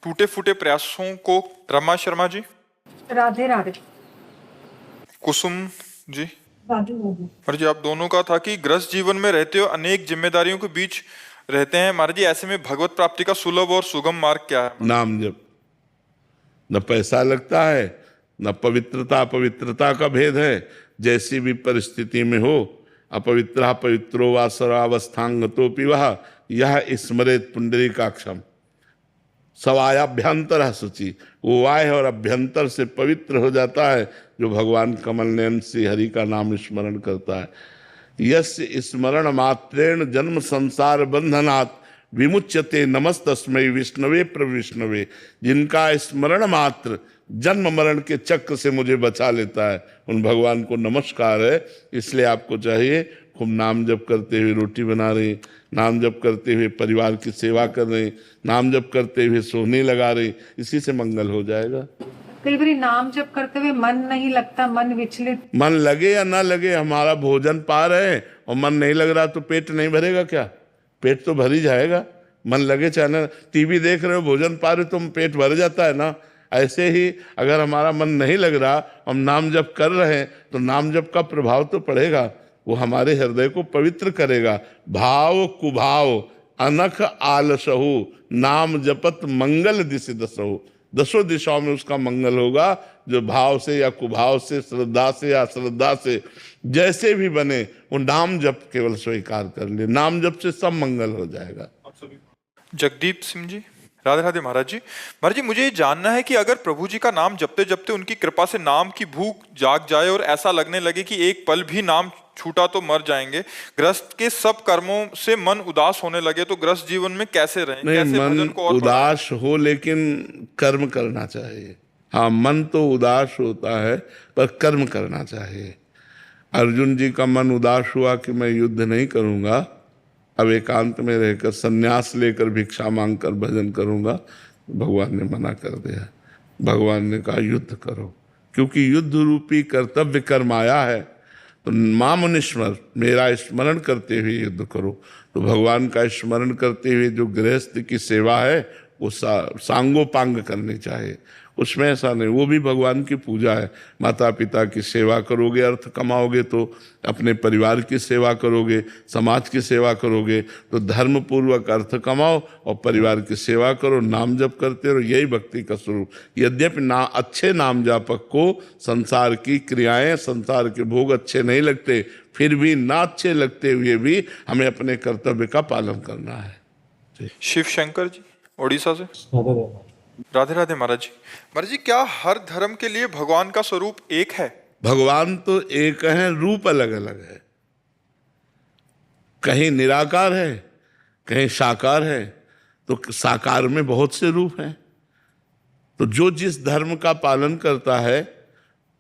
टूटे फूटे प्रयासों को। रमा शर्मा जी। राधे राधे। कुसुम जी। राधे राधे। महाराज जी, आप दोनों का था कि गृहस्थ जीवन में रहते हो अनेक जिम्मेदारियों के बीच रहते हैं महाराज जी, ऐसे में भगवत प्राप्ति का सुलभ और सुगम मार्ग क्या है? नाम जप। न पैसा लगता है, न पवित्रता अपवित्रता का भेद है। जैसी भी परिस्थिति में हो, अपवित्र पवित्रो वा सर्वावस्थांगतोपि वह यह स्मरेत पुंडरीकाक्षम। सवायाभ्यंतर शुचि, वो वाय और अभ्यंतर से पवित्र हो जाता है जो भगवान कमल नयन श्री हरि का नाम स्मरण करता है। यस्य स्मरण मात्रेण जन्म संसार बंधनात् विमुच्यते नमस्तस्मै विष्णवे प्रविष्णवे। जिनका स्मरण मात्र जन्म मरण के चक्र से मुझे बचा लेता है, उन भगवान को नमस्कार है। इसलिए आपको चाहिए खूब नाम जप करते हुए रोटी बना रहे, नाम जप करते हुए परिवार की सेवा कर रहे, नाम जप करते हुए सोने लगा रहे, इसी से मंगल हो जाएगा। कई बार नाम जप करते हुए मन नहीं लगता, मन विचलित। मन लगे या ना लगे, हमारा भोजन पा रहे हैं और मन नहीं लग रहा तो पेट नहीं भरेगा क्या? पेट तो भर ही जाएगा। मन लगे चाहे ना, टीवी देख रहे हो, भोजन पा रहे हो, तो पेट भर जाता है ना। ऐसे ही अगर हमारा मन नहीं लग रहा, हम नाम जप कर रहे हैं, तो नाम जप का प्रभाव तो पड़ेगा, वो हमारे हृदय को पवित्र करेगा। भाव कुभाव अनख आलसहु, नाम जपत मंगल दिशि दसहु। दसों दिशाओं में उसका मंगल होगा। जो भाव से या कुभाव से, श्रद्धा से या अश्रद्धा से, जैसे भी बने, वो नाम जप केवल स्वीकार कर ले। नाम जप से सब मंगल हो जाएगा। जगदीप सिंह जी। राधे राधे महाराज जी। महाराज जी, मुझे ये जानना है कि अगर प्रभु जी का नाम जपते जपते उनकी कृपा से नाम की भूख जाग जाए और ऐसा लगने लगे कि एक पल भी नाम छूटा तो मर जाएंगे, गृहस्थ के सब कर्मों से मन उदास होने लगे, तो गृहस्थ जीवन में कैसे रहें? नहीं, कैसे मन भजन को और उदास हो लेकिन कर्म करना चाहिए। हाँ, मन तो उदास होता है पर कर्म करना चाहिए। अर्जुन जी का मन उदास हुआ कि मैं युद्ध नहीं करूंगा, अब एकांत में रहकर संन्यास लेकर भिक्षा मांगकर भजन करूंगा। भगवान ने मना कर दिया। भगवान ने कहा युद्ध करो, क्योंकि युद्ध रूपी कर्तव्य कर्म आया है। तो माम निस्मर, मेरा स्मरण करते हुए युद्ध करो। तो भगवान का स्मरण करते हुए जो गृहस्थ की सेवा है वो सांगोपांग करनी चाहिए। उसमें ऐसा नहीं, वो भी भगवान की पूजा है। माता पिता की सेवा करोगे, अर्थ कमाओगे, तो अपने परिवार की सेवा करोगे, समाज की सेवा करोगे, तो धर्म पूर्वक अर्थ कमाओ और परिवार की सेवा करो, नाम जप करते रहो। यही भक्ति का स्वरूप। यद्यपि अच्छे नाम जापक को संसार की क्रियाएं, संसार के भोग अच्छे नहीं लगते, फिर भी ना अच्छे लगते हुए भी हमें अपने कर्तव्य का पालन करना है। शिव शंकर जी ओडिशा से। राधे राधे महाराज जी। महाराज जी, क्या हर धर्म के लिए भगवान का स्वरूप एक है? भगवान तो एक है, रूप अलग अलग है। कहीं निराकार है, कहीं साकार है। तो साकार में बहुत से रूप हैं। तो जो जिस धर्म का पालन करता है,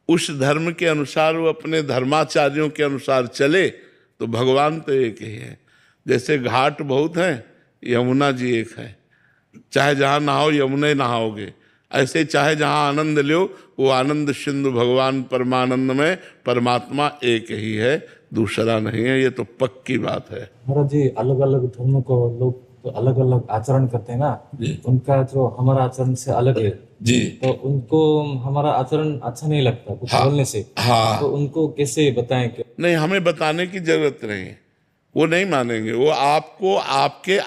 उस धर्म के अनुसार वो अपने धर्माचार्यों के अनुसार चले, तो भगवान तो एक ही है। जैसे घाट बहुत हैं, यमुना जी एक है। चाहे जहाँ नहाओ यमुना नहाओगे, ऐसे चाहे जहाँ आनंद लो वो आनंद सिंधु भगवान परमानंद में परमात्मा एक ही है, दूसरा नहीं है। ये तो पक्की बात है। महाराज जी, अलग अलग धर्म को लोग तो अलग अलग आचरण करते हैं ना जी। उनका जो हमारा आचरण से अलग है जी, तो उनको हमारा आचरण अच्छा नहीं लगता कुछ बोलने से। हाँ, तो उनको कैसे बताएं कि नहीं, हमें बताने की जरूरत नहीं है। वो नहीं मानेंगे। वो आपको आपके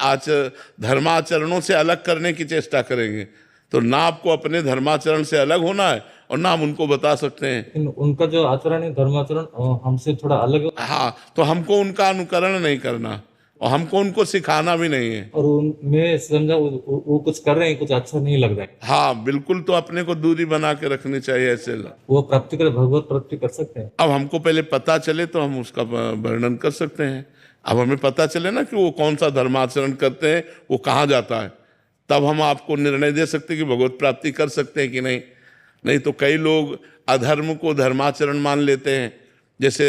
धर्माचरणों से अलग करने की चेष्टा करेंगे। तो ना आपको अपने धर्माचरण से अलग होना है और ना हम उनको बता सकते हैं। उनका जो आचरण है, धर्माचरण हमसे थोड़ा अलग है। हाँ, तो हमको उनका अनुकरण नहीं करना और हमको उनको सिखाना भी नहीं है। और मैं समझा वो कुछ कर रहे हैं, कुछ अच्छा नहीं लग रहा है। हाँ बिल्कुल, तो अपने को दूरी बना के रखनी चाहिए। ऐसे वो प्राप्ति कर, भगवत प्राप्ति कर सकते हैं। अब हमको पहले पता चले तो हम उसका वर्णन कर सकते हैं। अब हमें पता चले ना कि वो कौन सा धर्माचरण करते हैं, वो कहाँ जाता है, तब हम आपको निर्णय दे सकते हैं कि भगवत प्राप्ति कर सकते हैं कि नहीं। नहीं तो कई लोग अधर्म को धर्माचरण मान लेते हैं, जैसे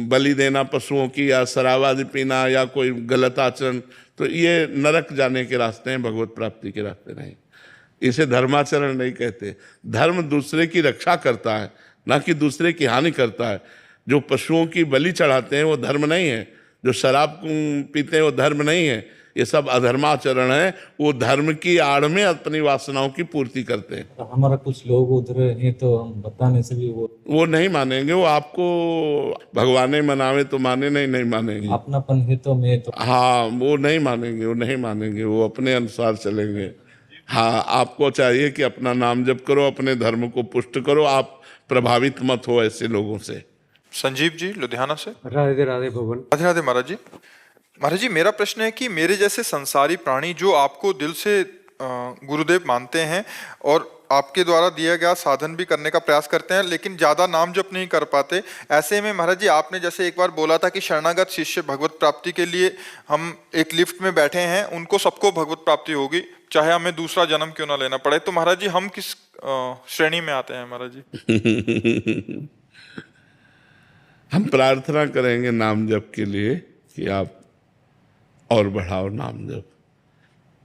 बलि देना पशुओं की, या शराब पीना, या कोई गलत आचरण। तो ये नरक जाने के रास्ते हैं, भगवत प्राप्ति के रास्ते नहीं। इसे धर्माचरण नहीं कहते। धर्म दूसरे की रक्षा करता है, ना कि दूसरे की हानि करता है। जो पशुओं की बलि चढ़ाते हैं वो धर्म नहीं है, जो शराब पीते हैं वो धर्म नहीं है। ये सब अधर्माचरण है। वो धर्म की आड़ में अपनी वासनाओं की पूर्ति करते हैं। हमारा कुछ लोग उधर हैं तो हम बताने से भी वो नहीं मानेंगे। वो आपको भगवान मनावे तो माने, नहीं मानेंगे। अपनापन है तो मैं तो हाँ, वो नहीं मानेंगे, वो नहीं मानेंगे, वो अपने अनुसार चलेंगे। हाँ, आपको चाहिए कि अपना नाम जप करो, अपने धर्म को पुष्ट करो, आप प्रभावित मत हो ऐसे लोगों से। संजीव जी लुधियाना से। राधे राधे भगवान। राधे राधे महाराज जी। महाराज जी, मेरा प्रश्न है कि मेरे जैसे संसारी प्राणी जो आपको दिल से गुरुदेव मानते हैं और आपके द्वारा दिया गया साधन भी करने का प्रयास करते हैं, लेकिन ज्यादा नाम जप नहीं कर पाते, ऐसे में महाराज जी आपने जैसे एक बार बोला था कि शरणागत शिष्य भगवत प्राप्ति के लिए हम एक लिफ्ट में बैठे हैं, उनको सबको भगवत प्राप्ति होगी चाहे हमें दूसरा जन्म क्यों ना लेना पड़े। तो महाराज जी हम किस श्रेणी में आते हैं महाराज जी? हम प्रार्थना करेंगे नाम जप के लिए कि आप और बढ़ाओ नाम जप।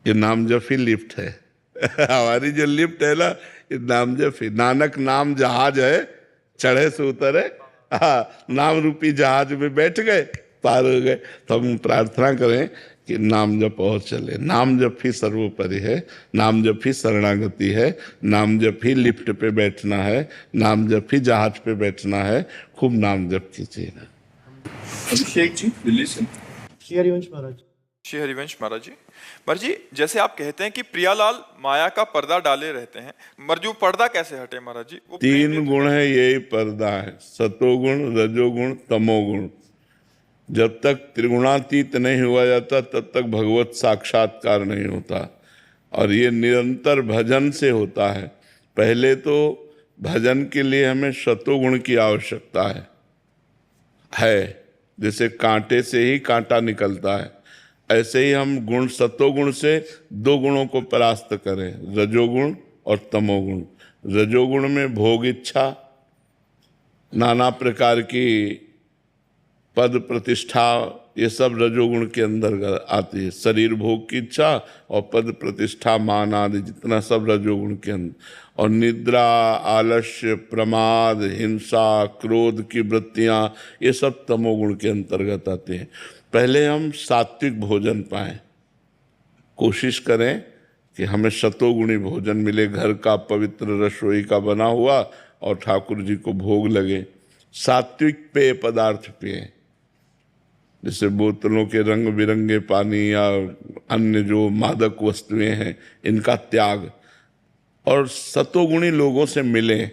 ये नाम जप ही लिफ्ट है। हमारी जो लिफ्ट है ना, ये नाम जप ही। नानक नाम जहाज है, चढ़े से उतरे, नाम रूपी जहाज में बैठ गए, पार हो गए। तो हम प्रार्थना करें कि नाम जप और चले। नाम जप ही सर्वोपरि है, नाम जप ही शरणागति है, नाम जप ही लिफ्ट पे बैठना है, नाम जप ही जहाज पे बैठना है। खूब नाम जप कीजिए। अभिषेक जी दिल्ली से। श्री हरिवंश महाराज। श्री हरिवंश महाराज जी। महाराज जी, जैसे आप कहते हैं कि प्रियालाल माया का पर्दा डाले रहते हैं, मगर जो पर्दा कैसे हटे महाराज जी? वो तीन गुण है, यही पर्दा है, सतोगुण, रजोगुण, तमोगुण। जब तक त्रिगुणातीत नहीं हुआ जाता तब तक भगवत साक्षात्कार नहीं होता। और ये निरंतर भजन से होता है। पहले तो भजन के लिए हमें सतोगुण की आवश्यकता है। जैसे कांटे से ही कांटा निकलता है, ऐसे ही हम गुण सतोगुण से दो गुणों को परास्त करें, रजोगुण और तमोगुण। रजोगुण में भोग इच्छा, नाना प्रकार की पद प्रतिष्ठा, ये सब रजोगुण के अंदर आती है। शरीर भोग की इच्छा और पद प्रतिष्ठा, मान आदि जितना सब रजोगुण के अंदर। और निद्रा, आलस्य, प्रमाद, हिंसा, क्रोध की वृत्तियां, ये सब तमोगुण के अंतर्गत आते हैं। पहले हम सात्विक भोजन पाएं, कोशिश करें कि हमें सतोगुणी भोजन मिले, घर का पवित्र रसोई का बना हुआ और ठाकुर जी को भोग लगे। सात्विक पेय पदार्थ पिए, जैसे बोतलों के रंग बिरंगे पानी या अन्य जो मादक वस्तुएं हैं, इनका त्याग। और सतोगुणी लोगों से मिलें,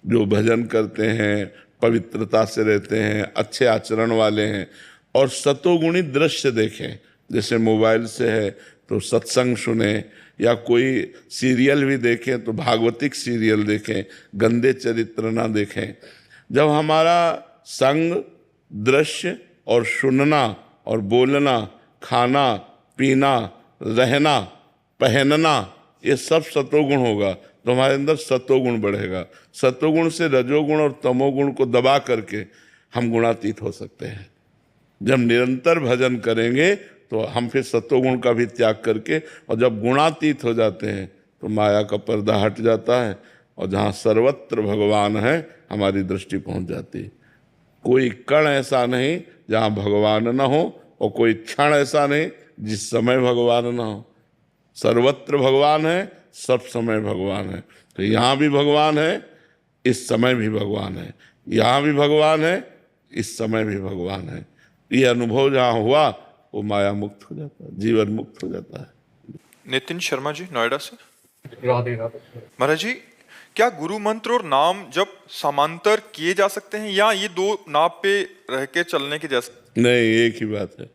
जो भजन करते हैं, पवित्रता से रहते हैं, अच्छे आचरण वाले हैं। और सतोगुणी दृश्य देखें, जैसे मोबाइल से है तो सत्संग सुने, या कोई सीरियल भी देखें तो भागवतिक सीरियल देखें, गंदे चरित्र ना देखें। जब हमारा संग, दृश्य और सुनना और बोलना, खाना पीना, रहना, पहनना, ये सब सतोगुण होगा तो हमारे अंदर सतोगुण बढ़ेगा। सतोगुण से रजोगुण और तमोगुण को दबा करके हम गुणातीत हो सकते हैं। जब निरंतर भजन करेंगे तो हम फिर सतोगुण का भी त्याग करके, और जब गुणातीत हो जाते हैं तो माया का पर्दा हट जाता है, और जहाँ सर्वत्र भगवान है हमारी दृष्टि पहुँच जाती है। कोई कण ऐसा नहीं जहाँ भगवान न हो, और कोई क्षण ऐसा नहीं जिस समय भगवान न हो। सर्वत्र भगवान है, सब समय भगवान है। तो यहाँ भी भगवान है, इस समय भी भगवान है, यहाँ भी भगवान है, इस समय भी भगवान है। ये अनुभव जहाँ हुआ वो माया मुक्त हो जाता है, जीवन मुक्त हो जाता है। नितिन शर्मा जी नोएडा से। राधे राधे। महाराज जी, क्या गुरु मंत्र और नाम जब समांतर किए जा सकते हैं, या ये दो नाव पे रह के चलने के जैसे? नहीं, एक ही बात है,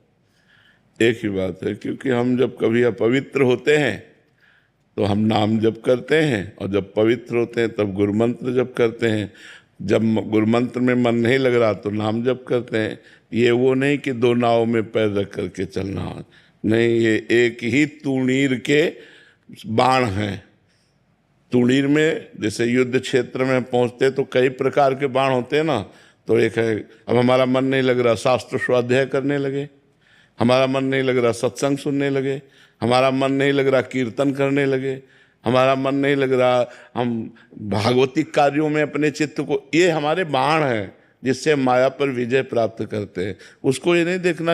एक ही बात है। क्योंकि हम जब कभी अपवित्र होते हैं तो हम नाम जप करते हैं, और जब पवित्र होते हैं तब गुरु मंत्र जप करते हैं। जब गुरु मंत्र में मन नहीं लग रहा तो नाम जप करते हैं। ये वो नहीं कि दो नाव में पैर रख करके चलना हो, नहीं, ये एक ही तूणीर के बाण हैं। तूणीर में जैसे युद्ध क्षेत्र में पहुंचते तो कई प्रकार के बाण होते हैं ना। तो एक है, अब हमारा मन नहीं लग रहा, शास्त्र स्वाध्याय करने लगे। हमारा मन नहीं लग रहा, सत्संग सुनने लगे। हमारा मन नहीं लग रहा, कीर्तन करने लगे। हमारा मन नहीं लग रहा, हम भागवतिक कार्यों में अपने चित्त को, ये हमारे बाण हैं जिससे माया पर विजय प्राप्त करते हैं। उसको ये नहीं देखना